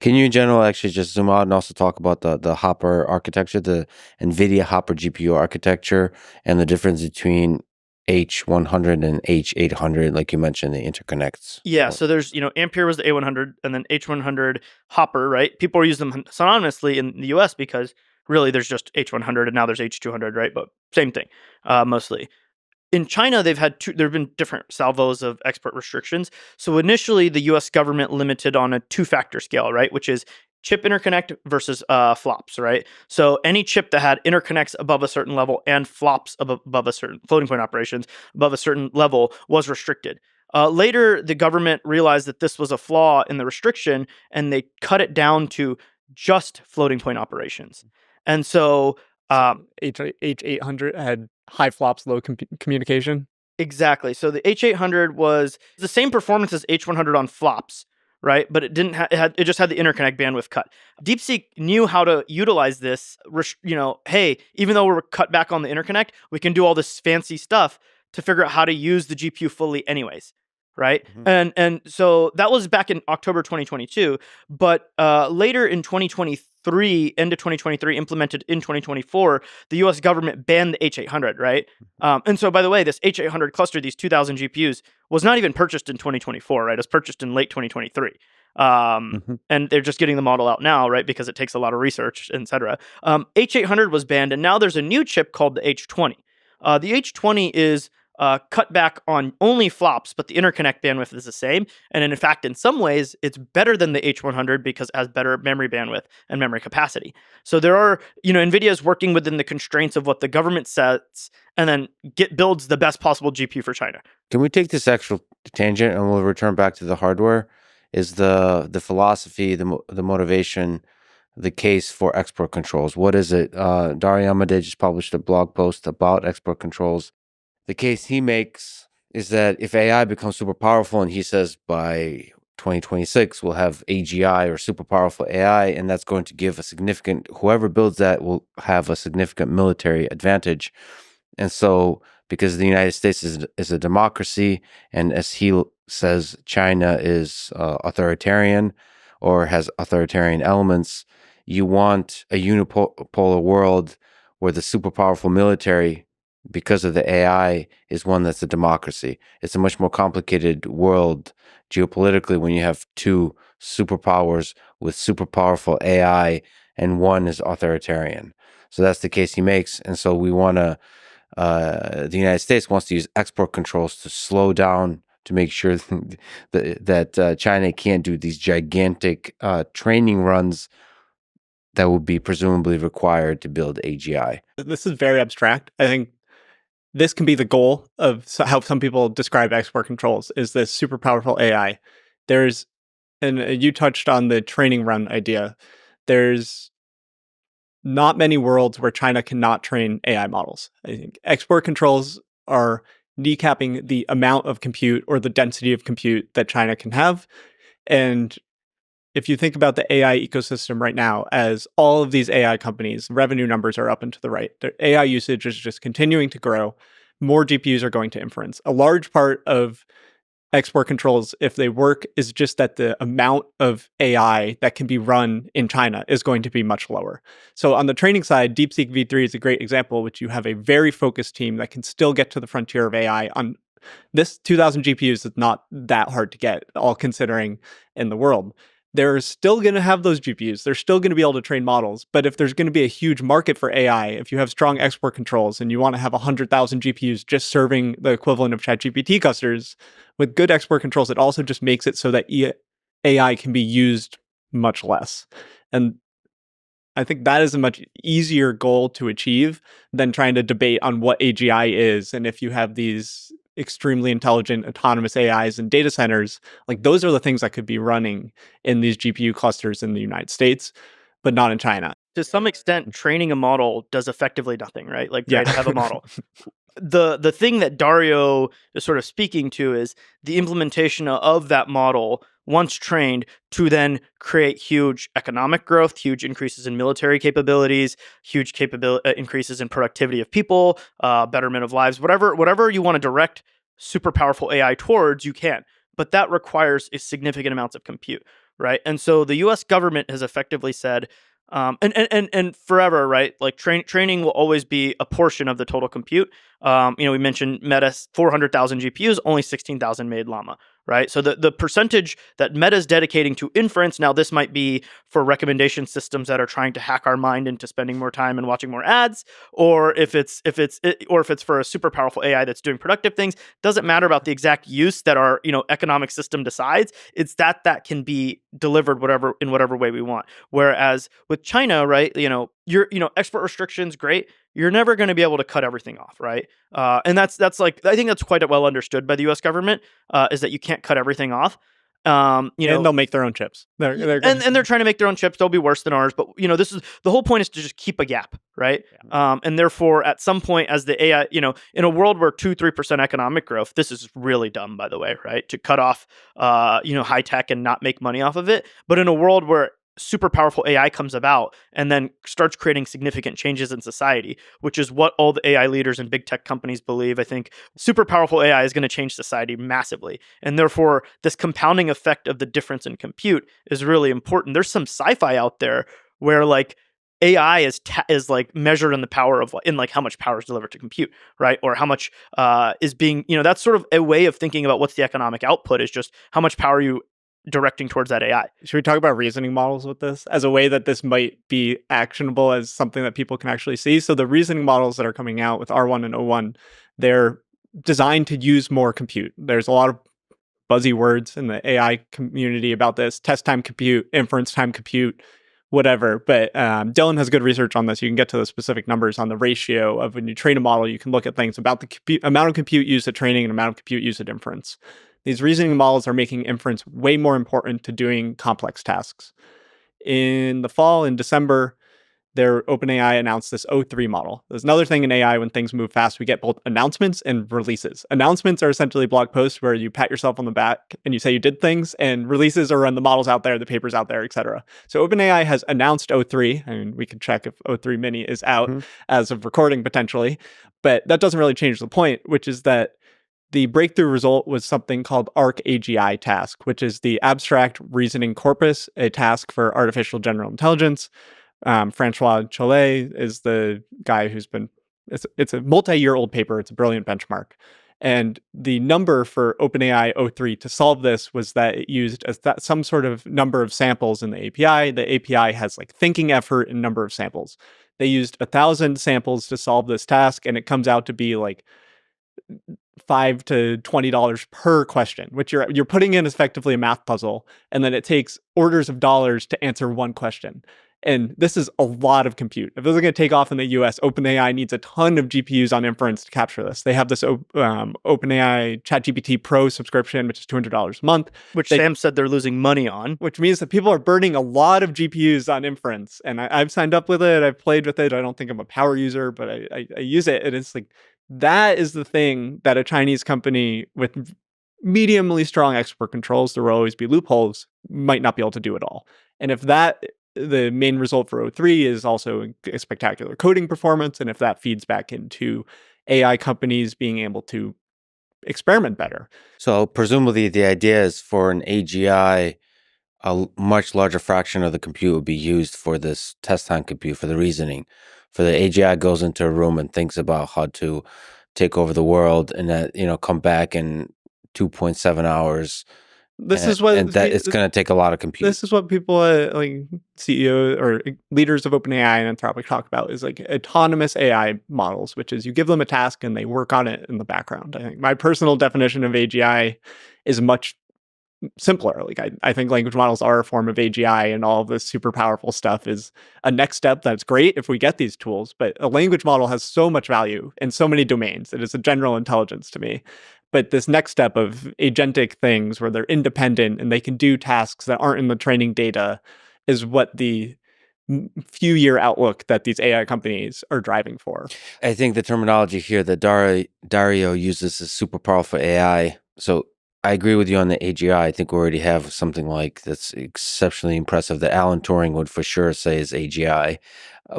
Can you in general actually just zoom out and also talk about the Hopper architecture, the NVIDIA Hopper GPU architecture, and the difference between H100 and H800, like you mentioned, the interconnects? Yeah, so there's, Ampere was the A100 and then H100 Hopper, right? People use them synonymously in the US because really there's just H100 and now there's H200, right? But same thing, mostly. In China, there have been different salvos of export restrictions. So initially, the U.S. government limited on a two-factor scale, right, which is chip interconnect versus flops, right? So any chip that had interconnects above a certain level and flops above a certain floating point operations above a certain level was restricted. Later, the government realized that this was a flaw in the restriction, and they cut it down to just floating point operations. And so H800 had high flops, low communication. Exactly. So the H800 was the same performance as H100 on flops, right? But it didn't. It just had the interconnect bandwidth cut. DeepSeek knew how to utilize this. Hey, even though we're cut back on the interconnect, we can do all this fancy stuff to figure out how to use the GPU fully, anyways. Right. Mm-hmm. And so that was back in October 2022. But later in 2023, end of 2023, implemented in 2024, the US government banned the H800. Right. And so, by the way, this H800 cluster, these 2,000 GPUs, was not even purchased in 2024. Right. It was purchased in late 2023. And they're just getting the model out now, right? Because it takes a lot of research, et cetera. H800 was banned. And now there's a new chip called the H20. The H20 is cut back on only flops, but the interconnect bandwidth is the same. And in fact, in some ways, it's better than the H100 because it has better memory bandwidth and memory capacity. So there are, NVIDIA is working within the constraints of what the government sets and then builds the best possible GPU for China. Can we take this actual tangent and we'll return back to the hardware? Is the philosophy, the motivation, the case for export controls? What is it? Dario Amodei just published a blog post about export controls. The case he makes is that if AI becomes super powerful, and he says by 2026 we'll have AGI or super powerful AI, and that's going to give whoever builds that will have a significant military advantage. And so, because the United States is a democracy, and as he says, China is authoritarian or has authoritarian elements, you want a unipolar world where the super powerful military, because of the AI, is one that's a democracy. It's a much more complicated world geopolitically when you have two superpowers with super powerful AI and one is authoritarian. So that's the case he makes. And so we want to, the United States wants to use export controls to slow down, to make sure that China can't do these gigantic training runs that would be presumably required to build AGI. This is very abstract. I think this can be the goal of how some people describe export controls, is this super powerful AI. And you touched on the training run idea. There's not many worlds where China cannot train AI models. I think export controls are kneecapping the amount of compute or the density of compute that China can have. And if you think about the AI ecosystem right now, as all of these AI companies, revenue numbers are up and to the right. Their AI usage is just continuing to grow. More GPUs are going to inference. A large part of export controls, if they work, is just that the amount of AI that can be run in China is going to be much lower. So on the training side, DeepSeek V3 is a great example, which you have a very focused team that can still get to the frontier of AI on this 2,000 GPUs is not that hard to get, all considering in the world. They're still going to have those GPUs. They're still going to be able to train models. But if there's going to be a huge market for AI, if you have strong export controls and you want to have 100,000 GPUs just serving the equivalent of ChatGPT clusters, with good export controls, it also just makes it so that AI can be used much less. And I think that is a much easier goal to achieve than trying to debate on what AGI is. And if you have these extremely intelligent autonomous AIs in data centers, like those are the things that could be running in these GPU clusters in the United States, but not in China. To some extent, training a model does effectively nothing, right? Like, yeah. To have a model. The thing that Dario is sort of speaking to is the implementation of that model once trained to then create huge economic growth, huge increases in military capabilities, huge increases in productivity of people, betterment of lives, whatever you want to direct super powerful AI towards, you can. but that requires a significant amounts of compute, right? And so the U.S. government has effectively said, and forever, right? Like training will always be a portion of the total compute. We mentioned Meta's 400,000 GPUs, only 16,000 made Llama, right? So the percentage that Meta's dedicating to inference, now this might be for recommendation systems that are trying to hack our mind into spending more time and watching more ads, or if it's for a super powerful AI that's doing productive things, doesn't matter about the exact use that our economic system decides. It's that can be delivered in whatever way we want. Whereas with China, right, your export restrictions, great. You're never going to be able to cut everything off, right? And that's like, I think that's quite well understood by the U.S. government, is that you can't cut everything off. And they'll make their own chips. They're trying to make their own chips. They'll be worse than ours, but this is the whole point, is to just keep a gap, right? Yeah. And therefore, at some point, as the AI, in a world where 2-3% economic growth, this is really dumb, by the way, right? To cut off, high tech and not make money off of it. But in a world where super powerful AI comes about and then starts creating significant changes in society, which is what all the AI leaders and big tech companies believe. I think super powerful AI is going to change society massively. And therefore, this compounding effect of the difference in compute is really important. There's some sci-fi out there where like AI is like measured in the power of how much power is delivered to compute, right? Or how much is being, that's sort of a way of thinking about what's the economic output, is just how much power you directing towards that AI. Should we talk about reasoning models with this as a way that this might be actionable as something that people can actually see? So the reasoning models that are coming out with R1 and O1, they're designed to use more compute. There's a lot of buzzy words in the AI community about this: test time compute, inference time compute, whatever. But Dylan has good research on this. You can get to the specific numbers on the ratio of when you train a model. You can look at things about the amount of compute used at training and amount of compute used at inference. These reasoning models are making inference way more important to doing complex tasks. In the fall, in December, OpenAI announced this O3 model. There's another thing in AI: when things move fast, we get both announcements and releases. Announcements are essentially blog posts where you pat yourself on the back and you say you did things, and releases are when the model's out there, the paper's out there, etc. So OpenAI has announced O3. I mean, we can check if O3 Mini is out as of recording potentially, but that doesn't really change the point, which is that the breakthrough result was something called ARC-AGI task, which is the abstract reasoning corpus, a task for artificial general intelligence. Francois Chollet is the guy who's been, it's a multi-year-old paper. It's a brilliant benchmark. And the number for OpenAI O3 to solve this was that it used some sort of number of samples in the API. The API has like thinking effort and number of samples. They used 1,000 samples to solve this task, and it comes out to be like $5 to $20 per question, which you're putting in effectively a math puzzle, and then it takes orders of dollars to answer one question. And this is a lot of compute. If this is going to take off in the US, OpenAI needs a ton of GPUs on inference to capture this. They have this OpenAI ChatGPT Pro subscription, which is $200 a month. Which Sam said they're losing money on. Which means that people are burning a lot of GPUs on inference. And I've signed up with it. I've played with it. I don't think I'm a power user, but I use it. And it's like, that is the thing that a Chinese company with mediumly strong export controls, there will always be loopholes, might not be able to do it all. And if the main result for O3 is also a spectacular coding performance, and if that feeds back into AI companies being able to experiment better. So presumably the idea is for an AGI, a much larger fraction of the compute would be used for this test time compute, for the reasoning. For the AGI goes into a room and thinks about how to take over the world, and that come back in 2.7 hours. It's going to take a lot of compute. This is what people like CEO or leaders of OpenAI and Anthropic talk about, is like autonomous AI models, which is you give them a task and they work on it in the background. I think my personal definition of AGI is much simpler. Like I think language models are a form of AGI, and all of this super powerful stuff is a next step that's great if we get these tools. But a language model has so much value in so many domains. It is a general intelligence to me. But this next step of agentic things where they're independent and they can do tasks that aren't in the training data is what the few-year outlook that these AI companies are driving for. I think the terminology here that Dario uses is super powerful AI. So I agree with you on the AGI. I think we already have something like that's exceptionally impressive that Alan Turing would for sure say is AGI.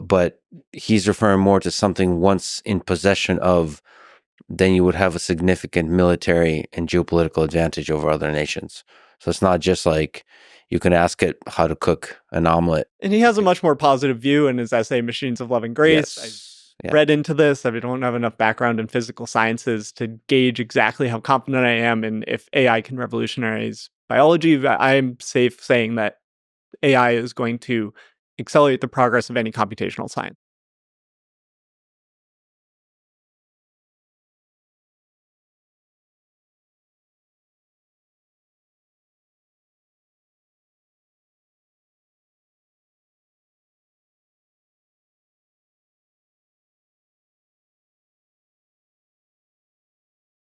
But he's referring more to something once in possession of then you would have a significant military and geopolitical advantage over other nations. So it's not just like you can ask it how to cook an omelet. And he has a much more positive view in his essay, Machines of Love and Grace. Yes. I read into this. I don't have enough background in physical sciences to gauge exactly how confident I am in if AI can revolutionize biology. I'm safe saying that AI is going to accelerate the progress of any computational science.